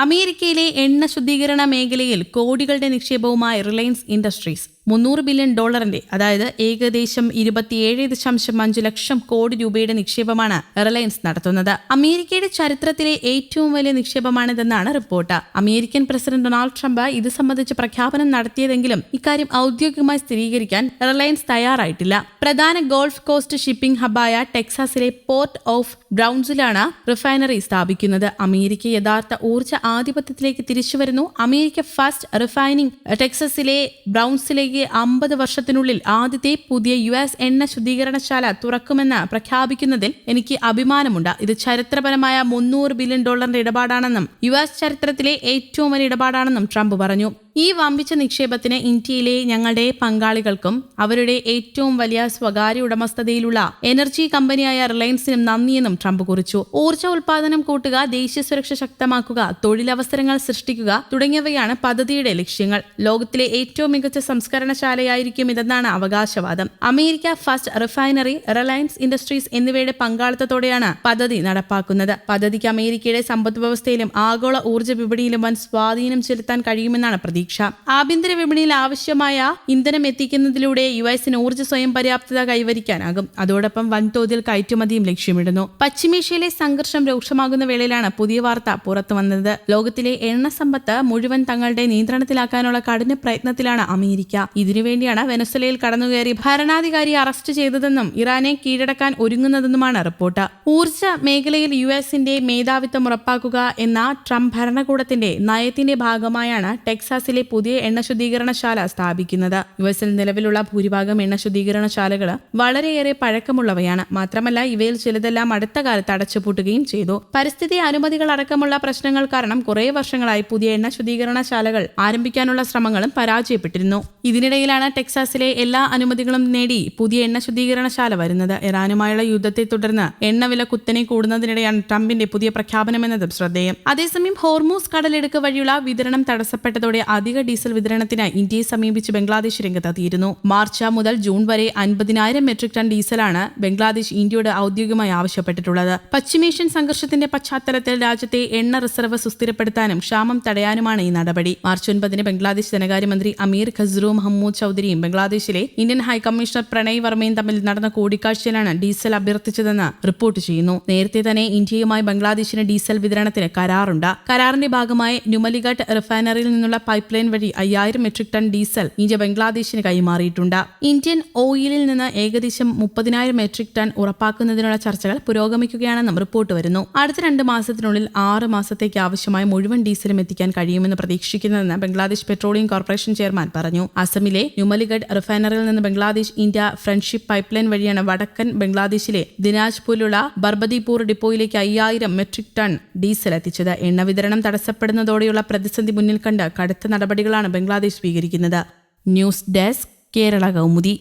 അമേരിക്കയിലെ എണ്ണ ശുദ്ധീകരണ മേഖലയിൽ കോടികളുടെ നിക്ഷേപവുമായി റിലയൻസ് ഇൻഡസ്ട്രീസ് $300 ബില്യൺ അതായത് ഏകദേശം 27.5 ലക്ഷം കോടി രൂപയുടെ നിക്ഷേപമാണ് റിലയൻസ് നടത്തുന്നത്. അമേരിക്കയുടെ ചരിത്രത്തിലെ ഏറ്റവും വലിയ നിക്ഷേപമാണിതെന്നാണ് report. American president Donald Trump ഇത് സംബന്ധിച്ച് പ്രഖ്യാപനം നടത്തിയതെങ്കിലും ഇക്കാര്യം ഔദ്യോഗികമായി സ്ഥിരീകരിക്കാൻ റിലയൻസ് തയ്യാറായിട്ടില്ല. പ്രധാന ഗൾഫ് കോസ്റ്റ് ഷിപ്പിംഗ് ഹബ്ബായ ടെക്സാസിലെ പോർട്ട് ഓഫ് ബ്രൗൺസിലാണ് റിഫൈനറി സ്ഥാപിക്കുന്നത്. അമേരിക്ക യഥാർത്ഥ ഊർജ്ജ ആധിപത്യത്തിലേക്ക് തിരിച്ചുവരുന്നു. അമേരിക്ക ഫസ്റ്റ് റിഫൈനിങ് ടെക്സസിലെ ബ്രൗൺസിലേക്ക് 50 വർഷത്തിനുള്ളിൽ ആദ്യത്തെ പുതിയ US എണ്ണ ശുദ്ധീകരണശാല തുറക്കുമെന്ന് പ്രഖ്യാപിക്കുന്നതിൽ എനിക്ക് അഭിമാനമുണ്ട്. ഇത് ചരിത്രപരമായ $300 ബില്യൺ ഇടപാടാണെന്നും US ചരിത്രത്തിലെ ഏറ്റവും വലിയ ഇടപാടാണെന്നും ട്രംപ് പറഞ്ഞു. ഈ വമ്പിച്ച നിക്ഷേപത്തിന് ഇന്ത്യയിലെ ഞങ്ങളുടെ പങ്കാളികൾക്കും അവരുടെ ഏറ്റവും വലിയ സ്വകാര്യ ഉടമസ്ഥതയിലുള്ള എനർജി കമ്പനിയായ റിലയൻസിനും നന്ദിയെന്നും ട്രംപ് കുറിച്ചു. ഊർജ്ജ ഉൽപാദനം കൂട്ടുക, ദേശീയ സുരക്ഷ ശക്തമാക്കുക, തൊഴിലവസരങ്ങൾ സൃഷ്ടിക്കുക തുടങ്ങിയവയാണ് പദ്ധതിയുടെ ലക്ഷ്യങ്ങൾ. ലോകത്തിലെ ഏറ്റവും മികച്ച സംസ്കരണശാലയായിരിക്കും ഇതെന്നാണ് അവകാശവാദം. America first refinery, Reliance industries എന്നിവയുടെ പങ്കാളിത്തത്തോടെയാണ് പദ്ധതി നടപ്പാക്കുന്നത്. പദ്ധതിക്ക് അമേരിക്കയുടെ സമ്പദ് വ്യവസ്ഥയിലും ആഗോള ഊർജ്ജ വിപണിയിലും വൻ സ്വാധീനം ചെലുത്താൻ കഴിയുമെന്നാണ് പ്രതീക്ഷ. ആഭ്യന്തര വിപണിയിൽ ആവശ്യമായ ഇന്ധനം എത്തിക്കുന്നതിലൂടെ യുഎസിന് ഊർജ്ജ സ്വയം പര്യാപ്തത കൈവരിക്കാനാകും. അതോടൊപ്പം വൻതോതിൽ കയറ്റുമതിയും ലക്ഷ്യമിടുന്നു. പശ്ചിമേഷ്യയിലെ സംഘർഷം രൂക്ഷമാകുന്ന വേളയിലാണ് പുതിയ വാർത്ത പുറത്തുവന്നത്. ലോകത്തിലെ എണ്ണ സമ്പത്ത് മുഴുവൻ തങ്ങളുടെ നിയന്ത്രണത്തിലാക്കാനുള്ള കഠിന പ്രയത്നത്തിലാണ് അമേരിക്ക. ഇതിനുവേണ്ടിയാണ് വെനസ്വലയിൽ കടന്നുകയറി ഭരണാധികാരിയെ അറസ്റ്റ് ചെയ്തതെന്നും ഇറാനെ കീഴടക്കാൻ ഒരുങ്ങുന്നതെന്നുമാണ് റിപ്പോർട്ട്. ഊർജ്ജ മേഖലയിൽ യുഎസിന്റെ മേധാവിത്വം ഉറപ്പാക്കുക എന്ന ട്രംപ് ഭരണകൂടത്തിന്റെ നയത്തിന്റെ ഭാഗമായാണ് ടെക്സാസിലെ പുതിയ എണ്ണ ശുദ്ധീകരണശാല സ്ഥാപിക്കുന്നത്. യുഎസിൽ നിലവിലുള്ള ഭൂരിഭാഗം എണ്ണ ശുദ്ധീകരണശാലകൾ വളരെയേറെ പഴക്കമുള്ളവയാണ്. മാത്രമല്ല ഇവയിൽ ചിലതെല്ലാം അടുത്ത കാലത്ത് അടച്ചുപൂട്ടുകയും ചെയ്തു. പരിസ്ഥിതി അനുമതികൾ അടക്കമുള്ള പ്രശ്നങ്ങൾ കാരണം കുറെ വർഷങ്ങളായി പുതിയ എണ്ണ ശുദ്ധീകരണശാലകൾ ആരംഭിക്കാനുള്ള ശ്രമങ്ങളും പരാജയപ്പെട്ടിരുന്നു. ഇതിനിടയിലാണ് ടെക്സാസിലെ എല്ലാ അനുമതികളും നേടി പുതിയ എണ്ണ ശുദ്ധീകരണശാല വരുന്നത്. ഇറാനുമായുള്ള യുദ്ധത്തെ തുടർന്ന് എണ്ണവില കുത്തനെ കൂടുന്നതിനിടെയാണ് ട്രംപിന്റെ പുതിയ പ്രഖ്യാപനമെന്നതും ശ്രദ്ധേയം. അതേസമയം ഹോർമൂസ് കടലിടുക്ക് വഴിയുള്ള വിതരണം തടസ്സപ്പെട്ടതോടെ അധിക ഡീസൽ വിതരണത്തിനായി ഇന്ത്യയെ സമീപിച്ച് ബംഗ്ലാദേശ് രംഗത്തെത്തിയിരുന്നു. മാർച്ച് മുതൽ ജൂൺ വരെ 50,000 മെട്രിക് ടൺ ഡീസലാണ് ബംഗ്ലാദേശ് ഇന്ത്യയോട് ഔദ്യോഗികമായി ആവശ്യപ്പെട്ടിട്ടുള്ളത്. പശ്ചിമേഷ്യൻ സംഘർഷത്തിന്റെ പശ്ചാത്തലത്തിൽ രാജ്യത്തെ എണ്ണ റിസർവ് സുസ്ഥിരപ്പെടുത്താനും ക്ഷാമം തടയാനുമാണ് ഈ നടപടി. മാർച്ച് 9 ബംഗ്ലാദേശ് ധനകാര്യമന്ത്രി അമീർ ഖസ്റൂ മഹമ്മൂദ് ചൌധരിയും ബംഗ്ലാദേശിലെ ഇന്ത്യൻ ഹൈക്കമ്മീഷണർ പ്രണയ് വർമ്മയും തമ്മിൽ നടന്ന കൂടിക്കാഴ്ചയിലാണ് ഡീസൽ അഭ്യർത്ഥിച്ചതെന്ന് റിപ്പോർട്ട് ചെയ്യുന്നു. നേരത്തെ തന്നെ ഇന്ത്യയുമായി ബംഗ്ലാദേശിന് ഡീസൽ വിതരണത്തിന് കരാറുണ്ട്. കരാറിന്റെ ഭാഗമായി നുമലിഗഡ് റിഫൈനറിയിൽ നിന്നുള്ള പൈപ്പ് ലൈൻ വഴി 5000 മെട്രിക് ടൺ ഡീസൽ ഇന്ത്യ ബംഗ്ലാദേശിന് കൈമാറിയിട്ടുണ്ട്. ഇന്ത്യൻ ഓയിലിൽ നിന്ന് ഏകദേശം 30,000 മെട്രിക് ടൺ ഉറപ്പാക്കുന്നതിനുള്ള ചർച്ചകൾ പുരോഗമിക്കുകയാണെന്നും റിപ്പോർട്ട് വരുന്നു. അടുത്ത 2 മാസത്തിനുള്ളിൽ 6 മാസത്തേക്ക് ആവശ്യമായ മുഴുവൻ ഡീസലും എത്തിക്കാൻ കഴിയുമെന്ന് പ്രതീക്ഷിക്കുന്നതെന്ന് ബംഗ്ലാദേശ് പെട്രോളിയം കോർപ്പറേഷൻ ചെയർമാൻ പറഞ്ഞു. അസമിലെ നുമലിഗഡ് റിഫൈനറിയിൽ നിന്ന് Bangladesh India friendship pipe line വഴിയാണ് വടക്കൻ ബംഗ്ലാദേശിലെ ദിനാജ്പൂരിലുള്ള ബർബദിപൂർ ഡിപ്പോയിലേക്ക് 5000 മെട്രിക് ടൺ ഡീസൽ എത്തിച്ചത്. എണ്ണ വിതരണം തടസ്സപ്പെടുന്നതോടെയുള്ള പ്രതിസന്ധി മുന്നിൽ കണ്ട് കടുത്ത നടപടികളാണ് ബംഗ്ലാദേശ് സ്വീകരിക്കുന്നത്. News desk, Kerala Kaumudi.